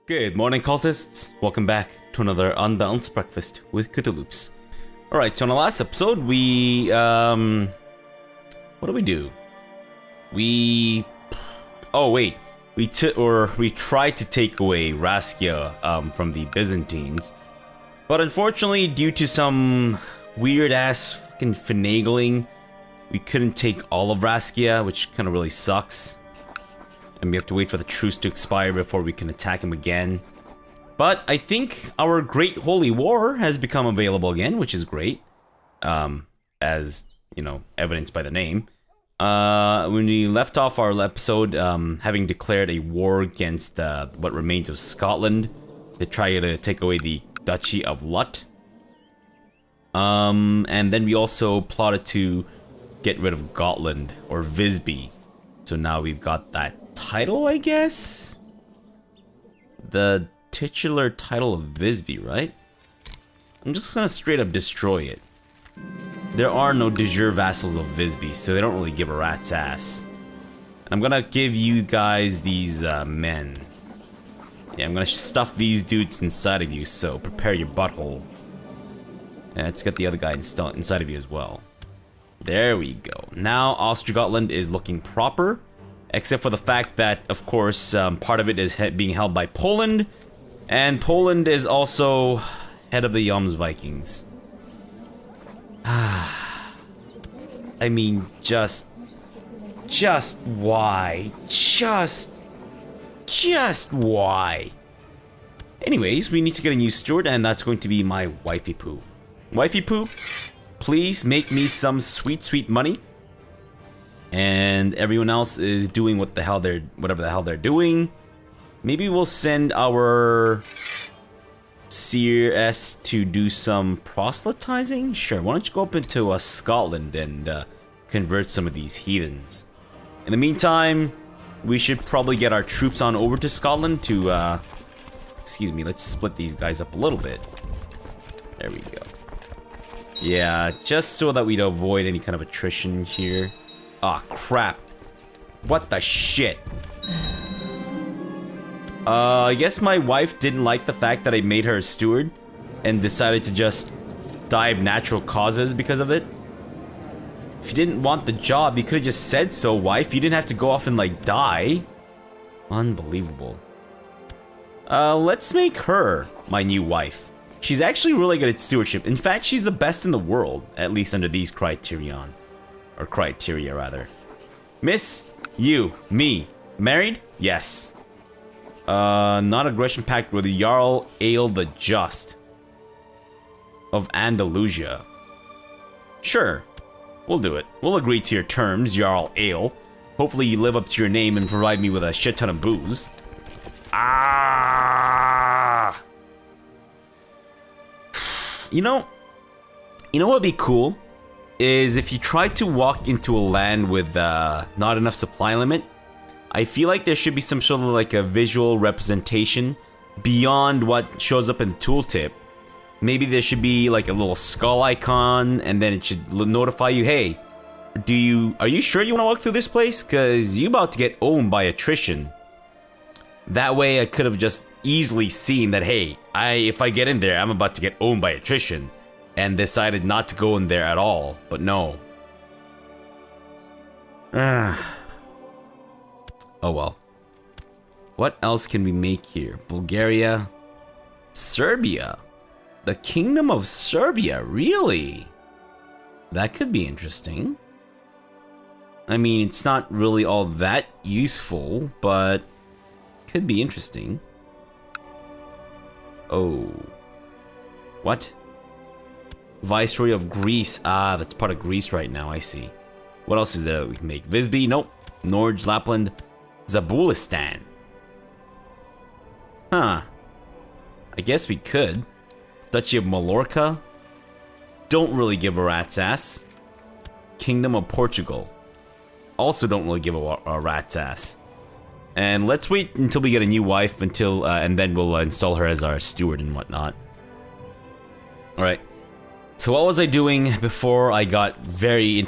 Good morning, cultists. Welcome back to another Unbalanced Breakfast with Cthulhu's. Alright, so in the last episode, we, what did we do? Oh wait, we tried to take away Raskia, from the Byzantines. But unfortunately, due to some weird-ass fucking finagling, we couldn't take all of Raskia, which kind of really sucks. And we have to wait for the truce to expire before we can attack him again. But I think our Great Holy War has become available again, which is great. As, you know, evidenced by the name. When we left off our episode, having declared a war against what remains of Scotland to try to take away the Duchy of Lut. And then we also plotted to get rid of Gotland, or Visby. So now we've got that title, I guess? The titular title of Visby, right? I'm just gonna straight up destroy it. There are no de jure vassals of Visby, so they don't really give a rat's ass. And I'm gonna give you guys these men. Yeah, I'm gonna stuff these dudes inside of you, so prepare your butthole. And let's get the other guy inside of you as well. There we go. Now Gotland is looking proper. Except for the fact that, of course, part of it is being held by Poland. And Poland is also head of the Vikings. I mean, just why? Just why? Anyways, we need to get a new steward, and that's going to be my wifey poo. Wifey poo, please make me some sweet, sweet money. And everyone else is doing whatever the hell they're doing. Maybe we'll send our CS to do some proselytizing? Sure, why don't you go up into Scotland and convert some of these heathens. In the meantime, we should probably get our troops on over to Scotland to, excuse me, let's split these guys up a little bit. There we go. Yeah, just so that we'd avoid any kind of attrition here. Aw, oh, crap. What the shit? I guess my wife didn't like the fact that I made her a steward and decided to just die of natural causes because of it. If you didn't want the job, you could have just said so, wife. You didn't have to go off and, like, die. Unbelievable. Let's make her my new wife. She's actually really good at stewardship. In fact, she's the best in the world, at least under these criterion. Or criteria, rather. Miss, you, me, married? Yes. Non-aggression pact with Jarl Ale the Just of Andalusia. Sure, we'll do it. We'll agree to your terms, Jarl Ale. Hopefully you live up to your name and provide me with a shit ton of booze. Ah! You know what would be cool? Is if you try to walk into a land with not enough supply limit, I feel like there should be some sort of like a visual representation beyond what shows up in the tooltip. Maybe there should be like a little skull icon, and then it should notify you, hey, are you sure you want to walk through this place? Cause you about to get owned by attrition. That way I could have just easily seen that, hey, if I get in there, I'm about to get owned by attrition. And decided not to go in there at all, but no. Oh well. What else can we make here? Bulgaria. Serbia. The Kingdom of Serbia, really? That could be interesting. I mean, it's not really all that useful, but could be interesting. Oh. What? Viceroy of Greece. Ah, that's part of Greece right now, I see. What else is there that we can make? Visby? Nope. Norge, Lapland. Zabulistan. Huh. I guess we could. Duchy of Mallorca? Don't really give a rat's ass. Kingdom of Portugal. Also don't really give a rat's ass. And let's wait until we get a new wife and then we'll install her as our steward and whatnot. Alright. So what was I doing before I got very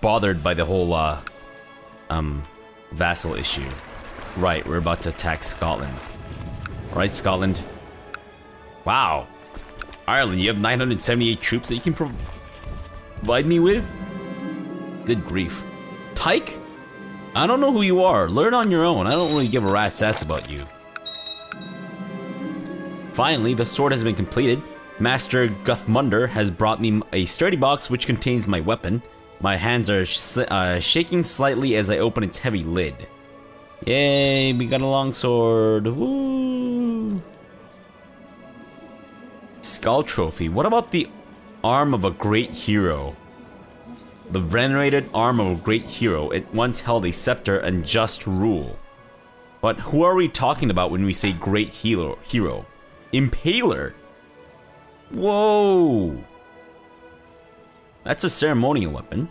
bothered by the whole vassal issue? Right, we're about to attack Scotland. Alright, Scotland. Wow. Ireland, you have 978 troops that you can provide me with? Good grief. Tyke? I don't know who you are. Learn on your own. I don't really give a rat's ass about you. Finally, the sword has been completed. Master Guthmunder has brought me a sturdy box which contains my weapon. My hands are shaking slightly as I open its heavy lid. Yay, we got a longsword. Woo! Skull trophy. What about the arm of a great hero? The venerated arm of a great hero. It once held a scepter and just rule. But who are we talking about when we say great hero? Impaler. Whoa. That's a ceremonial weapon.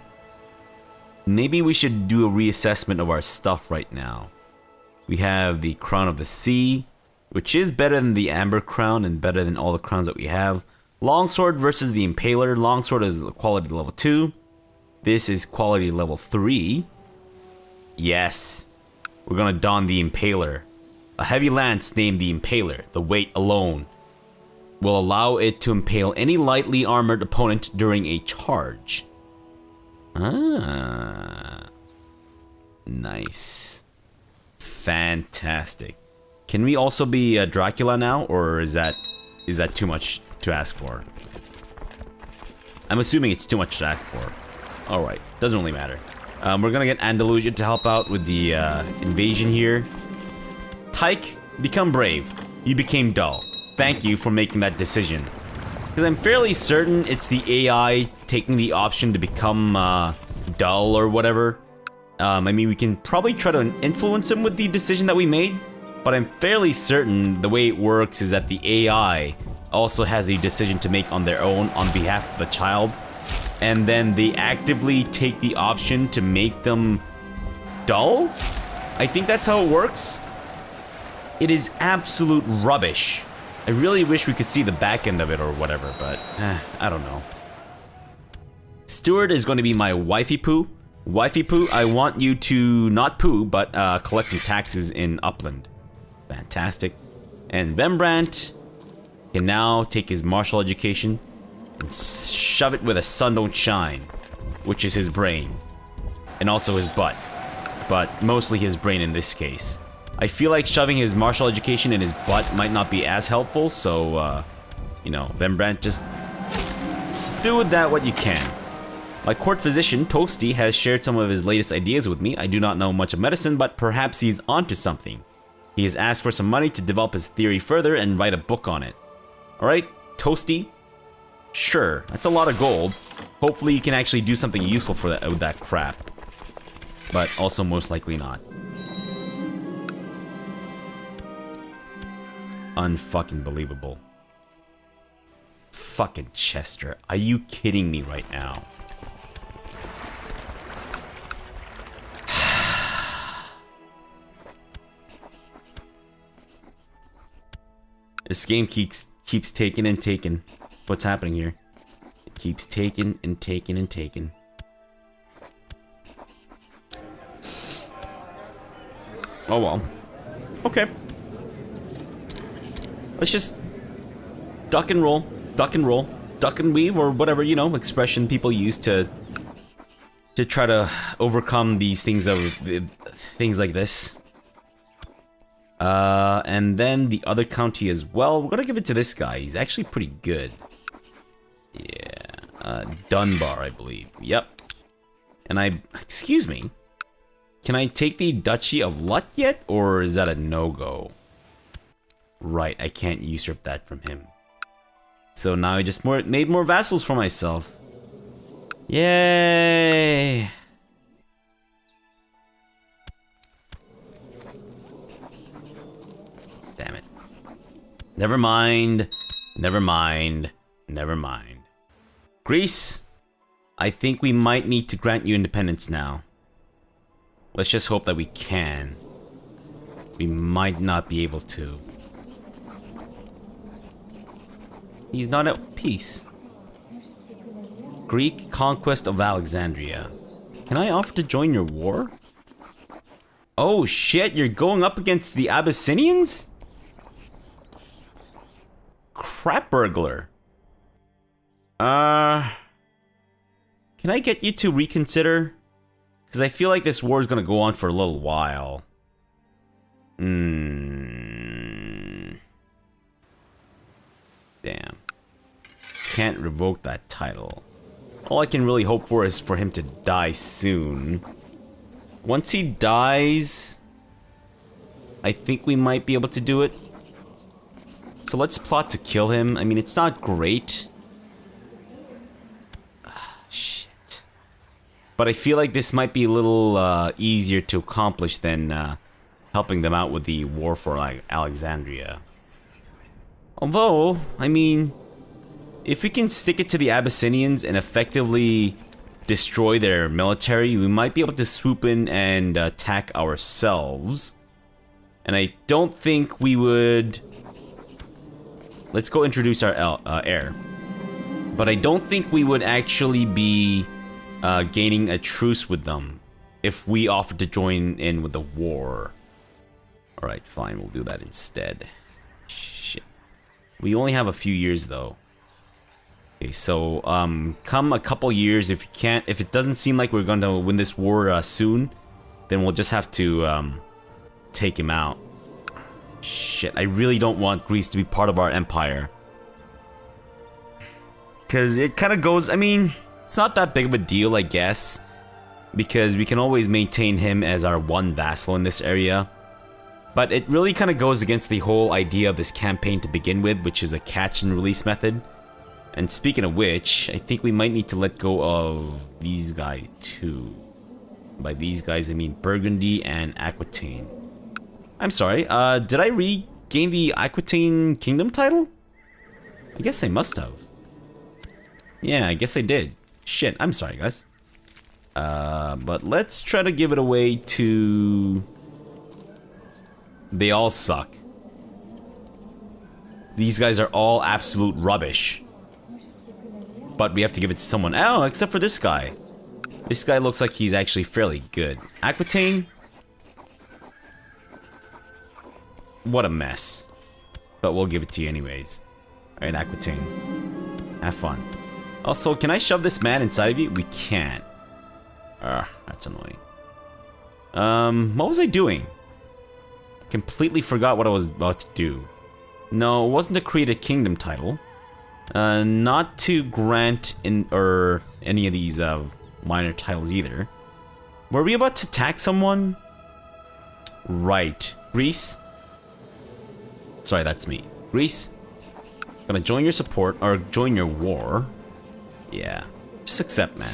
Maybe we should do a reassessment of our stuff right now. We have the Crown of the Sea, which is better than the Amber Crown and better than all the crowns that we have. Longsword versus the Impaler. Longsword is quality level 2. This is quality level 3. Yes. We're gonna don the Impaler. A heavy lance named the Impaler. The weight alone will allow it to impale any lightly armored opponent during a charge. Ah. Nice. Fantastic. Can we also be Dracula now, or is that too much to ask for? I'm assuming it's too much to ask for. Alright, doesn't really matter. We're gonna get Andalusia to help out with the invasion here. Tyke, become brave. You became dull. Thank you for making that decision. Because I'm fairly certain it's the AI taking the option to become dull or whatever. I mean, we can probably try to influence him with the decision that we made, but I'm fairly certain the way it works is that the AI also has a decision to make on their own on behalf of the child, and then they actively take the option to make them dull? I think that's how it works. It is absolute rubbish. I really wish we could see the back end of it or whatever, but I don't know. Steward is going to be my wifey poo. Wifey poo, I want you to not poo, but collect some taxes in Upland. Fantastic. And Rembrandt can now take his martial education and shove it where the sun don't shine, which is his brain. And also his butt. But mostly his brain in this case. I feel like shoving his martial education in his butt might not be as helpful, so, you know, Rembrandt, just do with that what you can. My court physician, Toasty, has shared some of his latest ideas with me. I do not know much of medicine, but perhaps he's onto something. He has asked for some money to develop his theory further and write a book on it. Alright, Toasty? Sure, that's a lot of gold. Hopefully you can actually do something useful for that with that crap. But also most likely not. Unfucking believable. Fucking Chester, are you kidding me right now? This game keeps taking and taking. What's happening here? It keeps taking and taking and taking. Oh well. Okay. Let's just duck and roll, duck and roll, duck and weave, or whatever, you know, expression people use to try to overcome these things of things like this. And then the other county as well. We're gonna give it to this guy. He's actually pretty good. Yeah, Dunbar, I believe. Yep. And excuse me. Can I take the Duchy of Lut yet, or is that a no-go? Right, I can't usurp that from him. So now I just made more vassals for myself. Yay! Damn it. Never mind. Never mind. Never mind. Greece, I think we might need to grant you independence now. Let's just hope that we can. We might not be able to. He's not at peace. Greek conquest of Alexandria. Can I offer to join your war? Oh shit, you're going up against the Abyssinians? Crap burglar. Can I get you to reconsider? Because I feel like this war is gonna go on for a little while. Damn. Can't revoke that title. All I can really hope for is for him to die soon. Once he dies, I think we might be able to do it. So let's plot to kill him. I mean, it's not great. Shit. But I feel like this might be a little easier to accomplish than helping them out with the war for Alexandria. Although, I mean, if we can stick it to the Abyssinians and effectively destroy their military, we might be able to swoop in and attack ourselves. And I don't think we would... Let's go introduce our heir. But I don't think we would actually be gaining a truce with them if we offered to join in with the war. Alright, fine, we'll do that instead. Shit. We only have a few years though. Okay, so come a couple years, if it doesn't seem like we're gonna win this war soon, then we'll just have to take him out. Shit, I really don't want Greece to be part of our empire. Because it kind of goes, I mean, it's not that big of a deal, I guess. Because we can always maintain him as our one vassal in this area. But it really kind of goes against the whole idea of this campaign to begin with, which is a catch and release method. And speaking of which, I think we might need to let go of these guys too. By these guys, I mean Burgundy and Aquitaine. I'm sorry, did I regain the Aquitaine Kingdom title? I guess I must have. Yeah, I guess I did. Shit, I'm sorry, guys. But let's try to give it away to... They all suck. These guys are all absolute rubbish. But we have to give it to someone. Oh, except for this guy. This guy looks like he's actually fairly good. Aquitaine? What a mess. But we'll give it to you anyways. Alright, Aquitaine. Have fun. Also, can I shove this man inside of you? We can't. That's annoying. What was I doing? I completely forgot what I was about to do. No, it wasn't to create a kingdom title. Not to grant any of these minor titles either. Were we about to attack someone? Right. Greece? Sorry, that's me. Greece? Gonna join your support, or join your war. Yeah. Just accept, man.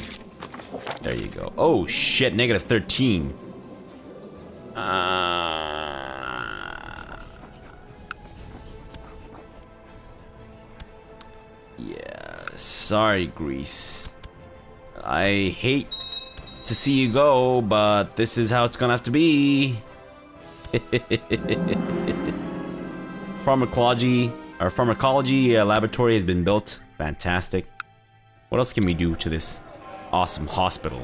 There you go. Oh, shit. Negative 13. Yeah. Sorry, Greece. I hate to see you go, but this is how it's gonna have to be. Pharmacology laboratory has been built. Fantastic. What else can we do to this awesome hospital?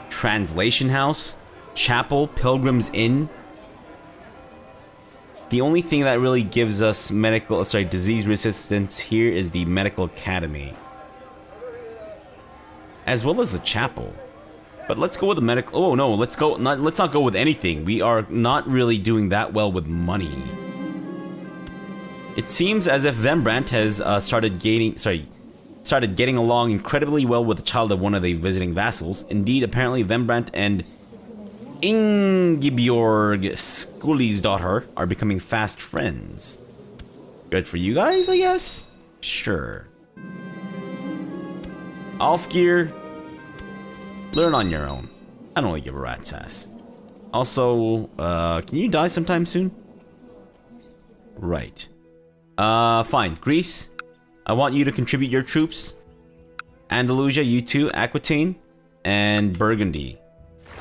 Translation house, chapel, pilgrims inn. The only thing that really gives us disease resistance here is the medical academy, as well as the chapel. But let's go with the medical. Oh no, let's not go with anything. We are not really doing that well with money. It seems as if Rembrandt has started getting along incredibly well with the child of one of the visiting vassals. Indeed, apparently Rembrandt and Ingeborg Skully's daughter are becoming fast friends. Good for you guys, I guess? Sure. Alfgeir, learn on your own. I don't really give a rat's ass. Also, can you die sometime soon? Right. Fine. Greece, I want you to contribute your troops. Andalusia, you too. Aquitaine, and Burgundy.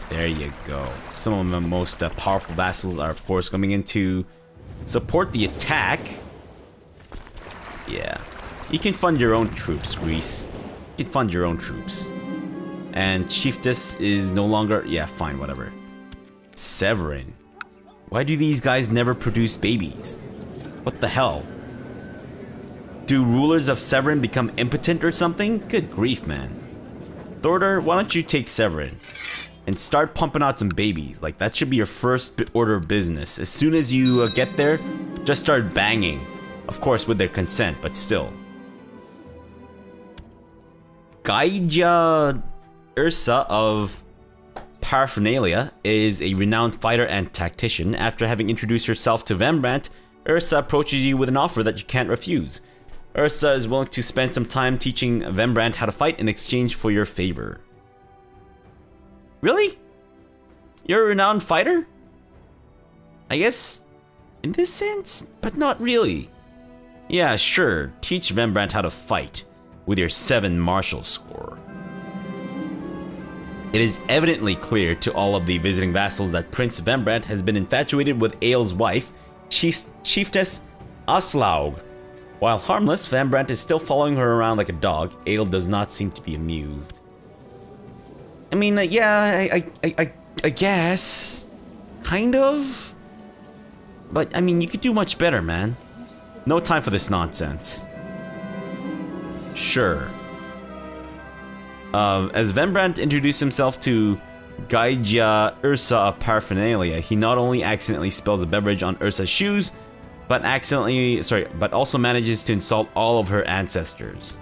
There you go. Some of the most powerful vassals are, of course, coming in to support the attack. Yeah. You can fund your own troops, Greece. You can fund your own troops. And Chiefess is no longer... Yeah, fine, whatever. Severin. Why do these guys never produce babies? What the hell? Do rulers of Severin become impotent or something? Good grief, man. Thorder, why don't you take Severin and start pumping out some babies? Like, that should be your first order of business. As soon as you get there, just start banging. Of course, with their consent, but still. Gaija Ursa of Paraphernalia is a renowned fighter and tactician. After having introduced herself to Rembrandt, Ursa approaches you with an offer that you can't refuse. Ursa is willing to spend some time teaching Rembrandt how to fight in exchange for your favor. Really? You're a renowned fighter? I guess in this sense, but not really. Yeah, sure, teach Rembrandt how to fight with your 7 martial score. It is evidently clear to all of the visiting vassals that Prince Rembrandt has been infatuated with Eil's wife, Chieftess Aslaug. While harmless, Rembrandt is still following her around like a dog. Eil does not seem to be amused. I mean, yeah, I guess. Kind of. But, I mean, you could do much better, man. No time for this nonsense. Sure. As Rembrandt introduced himself to Gaija Ursa of Paraphernalia, he not only accidentally spills a beverage on Ursa's shoes, but also manages to insult all of her ancestors.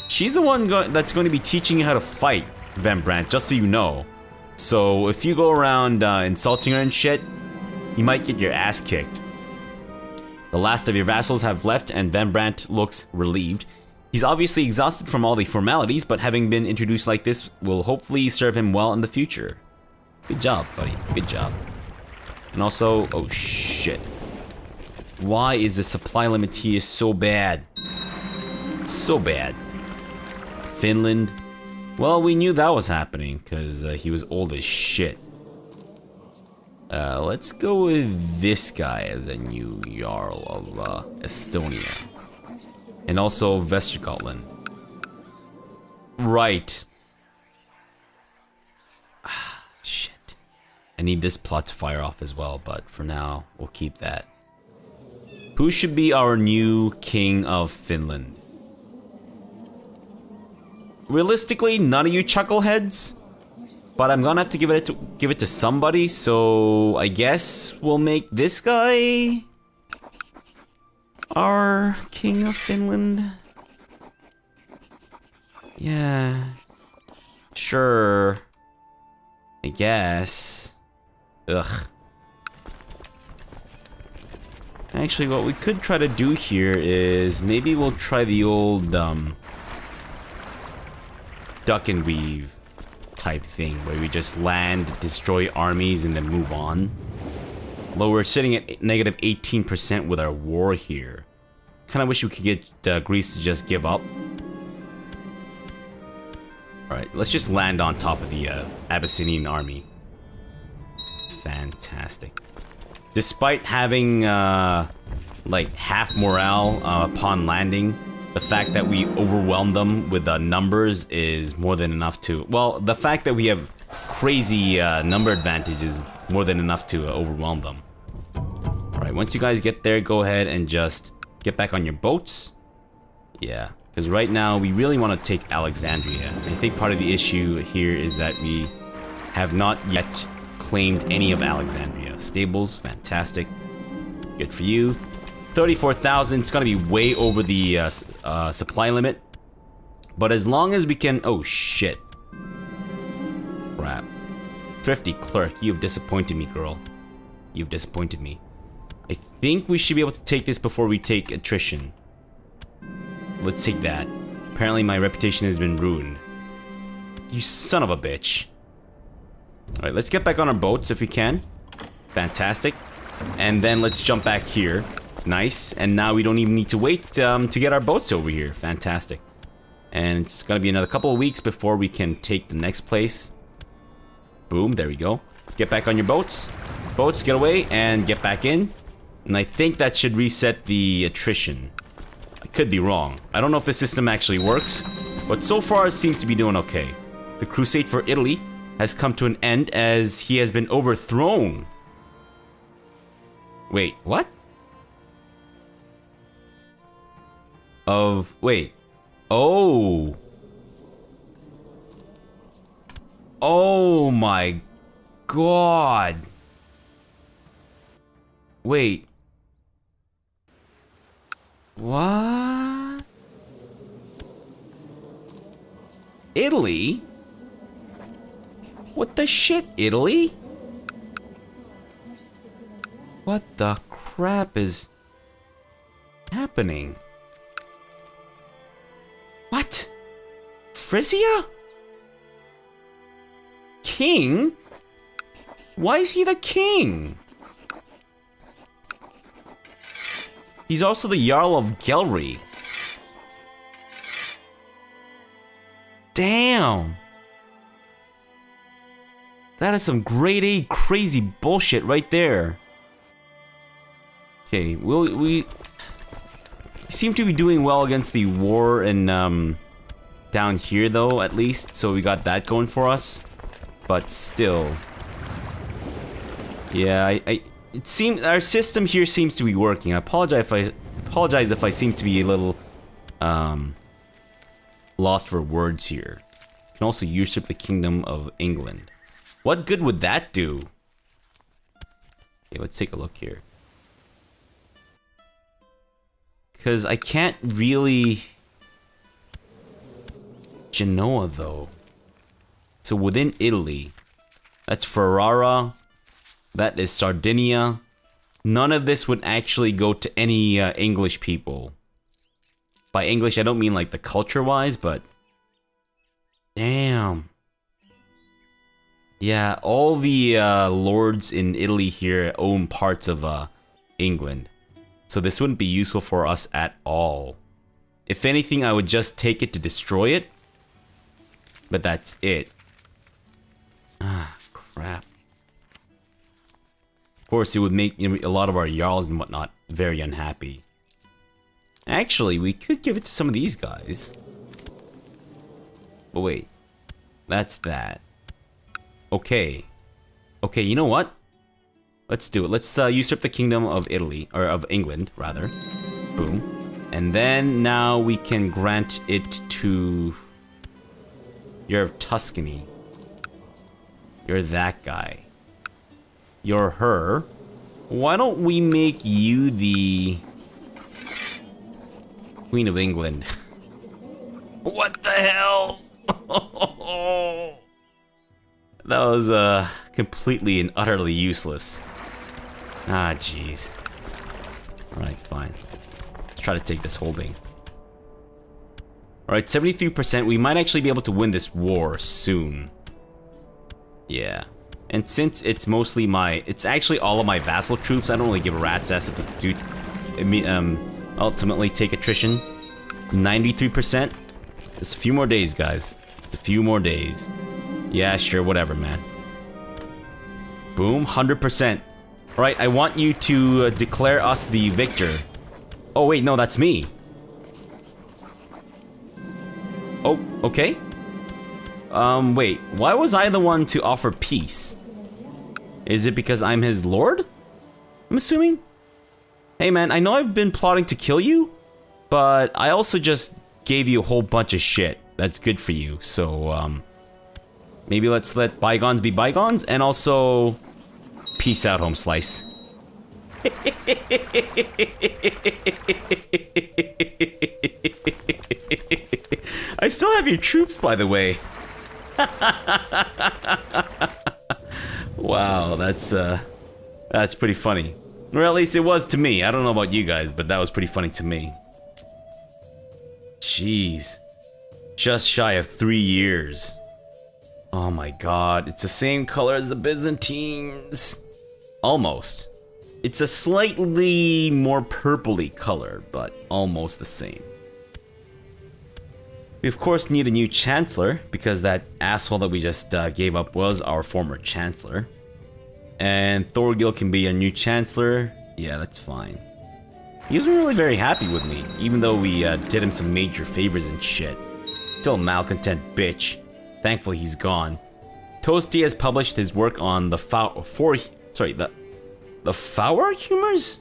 She's the one that's going to be teaching you how to fight, Rembrandt, just so you know. So if you go around insulting her and shit, you might get your ass kicked. The last of your vassals have left and Rembrandt looks relieved. He's obviously exhausted from all the formalities, but having been introduced like this will hopefully serve him well in the future. Good job, buddy. Good job. And also, oh shit. Why is the supply limit here so bad? So bad. Finland. Well, we knew that was happening, because he was old as shit. Let's go with this guy as a new Jarl of Estonia. And also Gotland. Right. Ah, shit. I need this plot to fire off as well, but for now, we'll keep that. Who should be our new king of Finland? Realistically, none of you chuckleheads. But I'm gonna have to give it to somebody, so I guess we'll make this guy our king of Finland. Yeah. Sure. I guess. Ugh. Actually, what we could try to do here is maybe we'll try the old duck and weave type thing where we just land, destroy armies, and then move on. Well, we're sitting at negative 18% with our war here. Kind of wish we could get Greece to just give up. Alright, let's just land on top of the Abyssinian army. Fantastic. Despite having like half morale upon landing, the fact that we overwhelmed them with numbers is more than enough to... Well, the fact that we have crazy number advantage is more than enough to overwhelm them. Alright, once you guys get there, go ahead and just get back on your boats. Yeah, because right now we really want to take Alexandria. I think part of the issue here is that we have not yet claimed any of Alexandria. Stables, fantastic. Good for you. 34,000, it's gonna be way over the supply limit. But as long as we can... Oh, shit. Crap. Thrifty clerk, you have disappointed me, girl. You've disappointed me. I think we should be able to take this before we take attrition. Let's take that. Apparently my reputation has been ruined. You son of a bitch. Alright, let's get back on our boats if we can. Fantastic. And then let's jump back here. Nice. And now we don't even need to wait to get our boats over here. Fantastic. And it's gonna be another couple of weeks before we can take the next place. Boom, there we go. Get back on your boats. Boats, get away and get back in. And I think that should reset the attrition. I could be wrong. I don't know if the system actually works, but so far it seems to be doing okay. The Crusade for Italy. 34,000 is has come to an end as he has been overthrown. Wait, what? Wait. Oh. Oh my God. Wait. What? Italy? What the shit, Italy? What the crap is happening? What? Frisia? King? Why is he the king? He's also the Jarl of Gelry. Damn. That is some grade A crazy bullshit right there. Okay, we seem to be doing well against the war and down here though, at least, so we got that going for us. But still, yeah, it seems our system here seems to be working. I apologize if I seem to be a little lost for words here. You can also usurp the kingdom of England. What good would that do? Okay, let's take a look here. Because I can't really... Genoa, though. So within Italy, that's Ferrara, that is Sardinia. None of this would actually go to any English people. By English, I don't mean like the culture-wise, but... Damn. Yeah, all the lords in Italy here own parts of England. So this wouldn't be useful for us at all. If anything, I would just take it to destroy it. But that's it. Ah, crap. Of course, it would make a lot of our Jarls and whatnot very unhappy. Actually, we could give it to some of these guys. But wait. That's that. Okay. Okay, you know what? Let's do it. Let's usurp the kingdom of Italy, or of England, rather. Boom. And then now we can grant it to... You're of Tuscany. You're that guy. You're her. Why don't we make you the... Queen of England? What the hell? That was completely and utterly useless. Ah, jeez. Alright, fine. Let's try to take this holding. Alright, 73%. We might actually be able to win this war soon. Yeah. And since it's mostly it's actually all of my vassal troops, I don't really give a rat's ass if it do ultimately take attrition. 93%. Just a few more days, guys. Just a few more days. Yeah, sure, whatever, man. Boom, 100%. Alright, I want you to declare us the victor. Oh, wait, no, that's me. Oh, okay. Wait, why was I the one to offer peace? Is it because I'm his lord? I'm assuming? Hey, man, I know I've been plotting to kill you, but I also just gave you a whole bunch of shit that's good for you, so, maybe let's let bygones be bygones, and also... Peace out, home slice. I still have your troops, by the way. Wow, that's pretty funny. Or at least it was to me. I don't know about you guys, but that was pretty funny to me. Jeez. Just shy of 3 years. Oh my god, it's the same color as the Byzantines. Almost. It's a slightly more purpley color, but almost the same. We of course need a new chancellor, because that asshole that we just gave up was our former chancellor. And Thorgil can be our new chancellor. Yeah, that's fine. He wasn't really very happy with me, even though we did him some major favors and shit. Still a malcontent bitch. Thankfully he's gone. Toasty has published his work on the Four humors?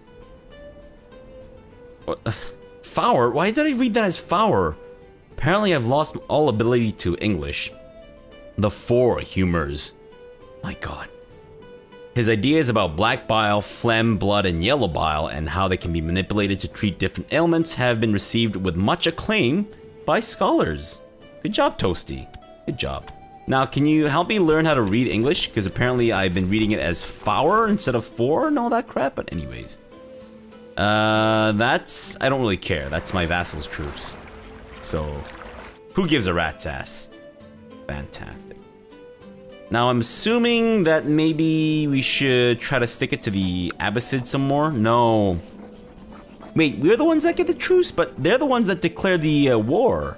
Four? Why did I read that as Four? Apparently I've lost all ability to English. The Four humors. My god. His ideas about black bile, phlegm, blood, and yellow bile, and how they can be manipulated to treat different ailments, have been received with much acclaim by scholars. Good job, Toasty. Good job. Now, can you help me learn how to read English? Because apparently I've been reading it as Four instead of Four and all that crap, but anyways. I don't really care. That's my vassal's troops. So, who gives a rat's ass? Fantastic. Now, I'm assuming that maybe we should try to stick it to the Abbasids some more. No. Wait, we're the ones that get the truce, but they're the ones that declare the war.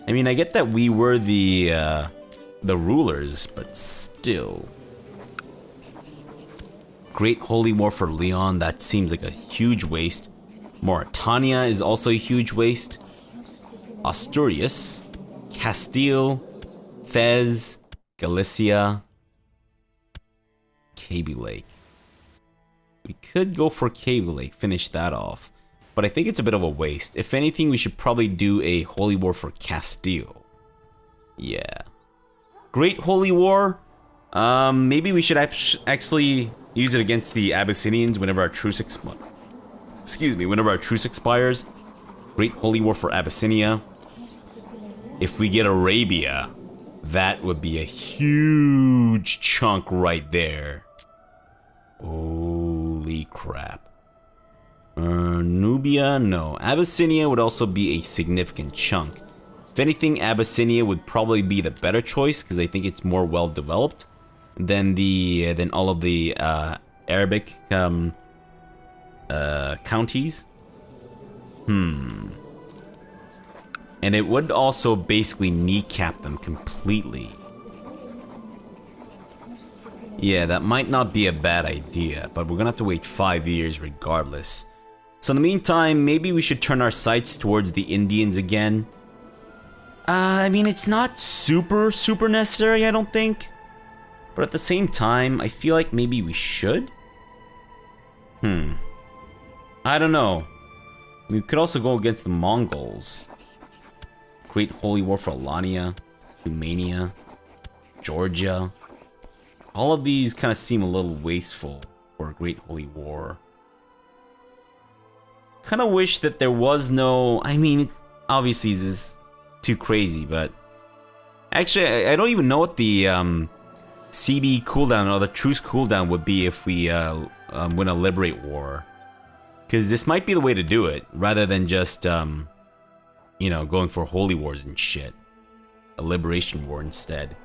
I mean, I get that we were the rulers, but still. Great Holy War for Leon, that seems like a huge waste. Mauritania is also a huge waste. Asturias, Castile, Fez, Galicia, Kaby Lake. We could go for Kaby Lake, finish that off. But I think it's a bit of a waste. If anything, we should probably do a Holy War for Castile. Yeah. Great Holy War. Maybe we should actually use it against the Abyssinians whenever our truce whenever our truce expires. Great Holy War for Abyssinia. If we get Arabia, that would be a huge chunk right there. Holy crap. Nubia, no. Abyssinia would also be a significant chunk. If anything, Abyssinia would probably be the better choice because I think it's more well developed than all of the Arabic counties. And it would also basically kneecap them completely. Yeah, that might not be a bad idea, but we're gonna have to wait 5 years regardless. So in the meantime, maybe we should turn our sights towards the Indians again. I mean, it's not super necessary, I don't think. But at the same time, I feel like maybe we should. I don't know. We could also go against the Mongols. Great Holy War for Alania, Romania, Georgia. All of these kind of seem a little wasteful for a Great Holy War. Kind of wish that there was no... I mean, obviously this is too crazy, but... Actually, I don't even know what the CB cooldown or the truce cooldown would be if we win a Liberate War. Because this might be the way to do it, rather than just, you know, going for Holy Wars and shit. A Liberation War instead.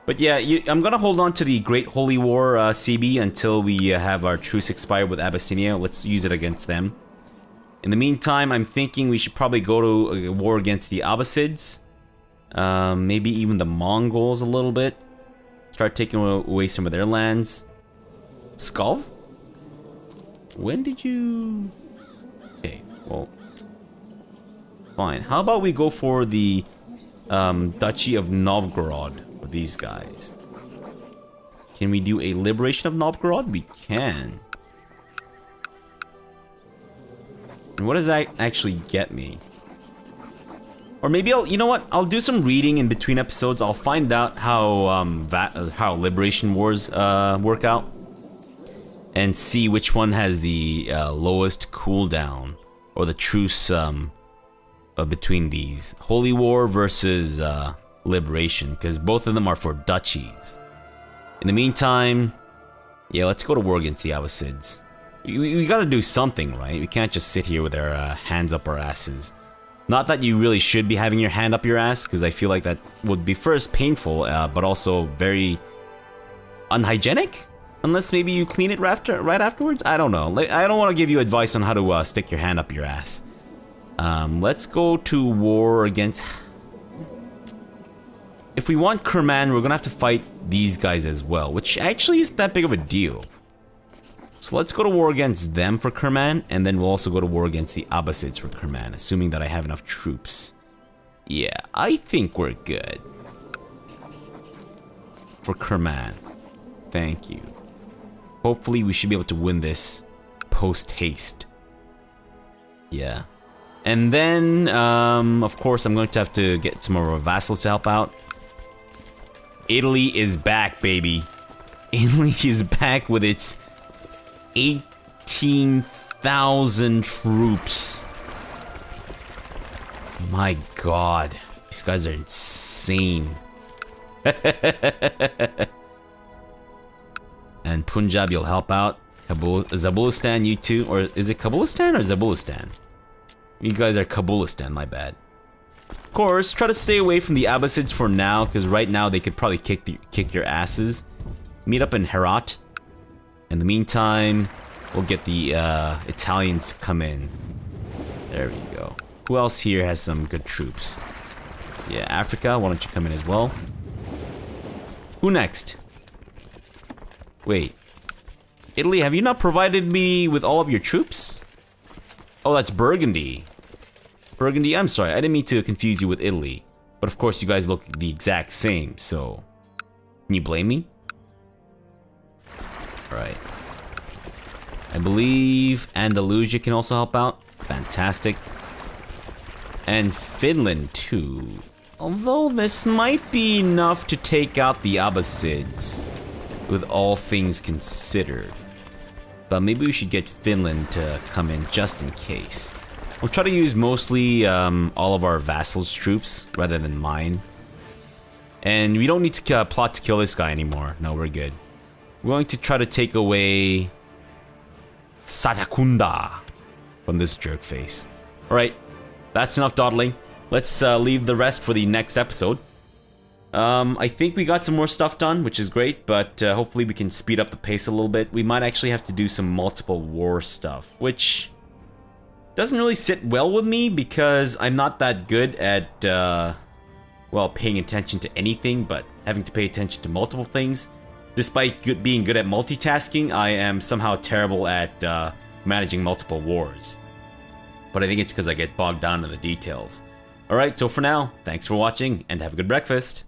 But yeah, I'm gonna hold on to the Great Holy War CB until we have our truce expire with Abyssinia. Let's use it against them. In the meantime, I'm thinking we should probably go to a war against the Abbasids. Maybe even the Mongols a little bit. Start taking away some of their lands. Skalv? When did you... Okay, well... Fine. How about we go for the Duchy of Novgorod for these guys? Can we do a liberation of Novgorod? We can. And what does that actually get me? Or maybe I'll, you know what? I'll do some reading in between episodes. I'll find out how Liberation Wars work out, and see which one has the lowest cooldown or the truce between these. Holy War versus Liberation, because both of them are for duchies. In the meantime, yeah, let's go to war against the Abbasids. We gotta do something, right? We can't just sit here with our hands up our asses. Not that you really should be having your hand up your ass, because I feel like that would be first painful, but also very unhygienic? Unless maybe you clean it right afterwards? I don't know. I don't want to give you advice on how to stick your hand up your ass. Let's go to war against... If we want Kerman, we're gonna have to fight these guys as well, which actually isn't that big of a deal. So let's go to war against them for Kerman, and then we'll also go to war against the Abbasids for Kerman, assuming that I have enough troops. Yeah, I think we're good. for Kerman. Thank you. Hopefully we should be able to win this post-haste. Yeah. And then, of course, I'm going to have to get some of our vassals to help out. Italy is back, baby. Italy is back with its 18,000 troops. My god. These guys are insane. And Punjab, you'll help out. Zabulistan, you too. Or is it Kabulistan or Zabulistan? You guys are Kabulistan, my bad. Of course, try to stay away from the Abbasids for now, because right now they could probably kick your asses. Meet up in Herat. In the meantime, we'll get the Italians to come in. There we go. Who else here has some good troops? Yeah, Africa, why don't you come in as well? Who next? Wait. Italy, have you not provided me with all of your troops? Oh, that's Burgundy. Burgundy, I'm sorry, I didn't mean to confuse you with Italy. But of course, you guys look the exact same, so... Can you blame me? Alright. I believe Andalusia can also help out. Fantastic. And Finland, too. Although this might be enough to take out the Abbasids, with all things considered. But maybe we should get Finland to come in just in case. We'll try to use mostly all of our vassals' troops rather than mine. And we don't need to plot to kill this guy anymore. No, we're good. We're going to try to take away Satakunda from this jerk face. Alright, that's enough dawdling. Let's leave the rest for the next episode. I think we got some more stuff done, which is great, but hopefully we can speed up the pace a little bit. We might actually have to do some multiple war stuff, which doesn't really sit well with me because I'm not that good at, well, paying attention to anything, but having to pay attention to multiple things. Despite being good at multitasking, I am somehow terrible at managing multiple wars. But I think it's because I get bogged down in the details. Alright, so for now, thanks for watching, and have a good breakfast.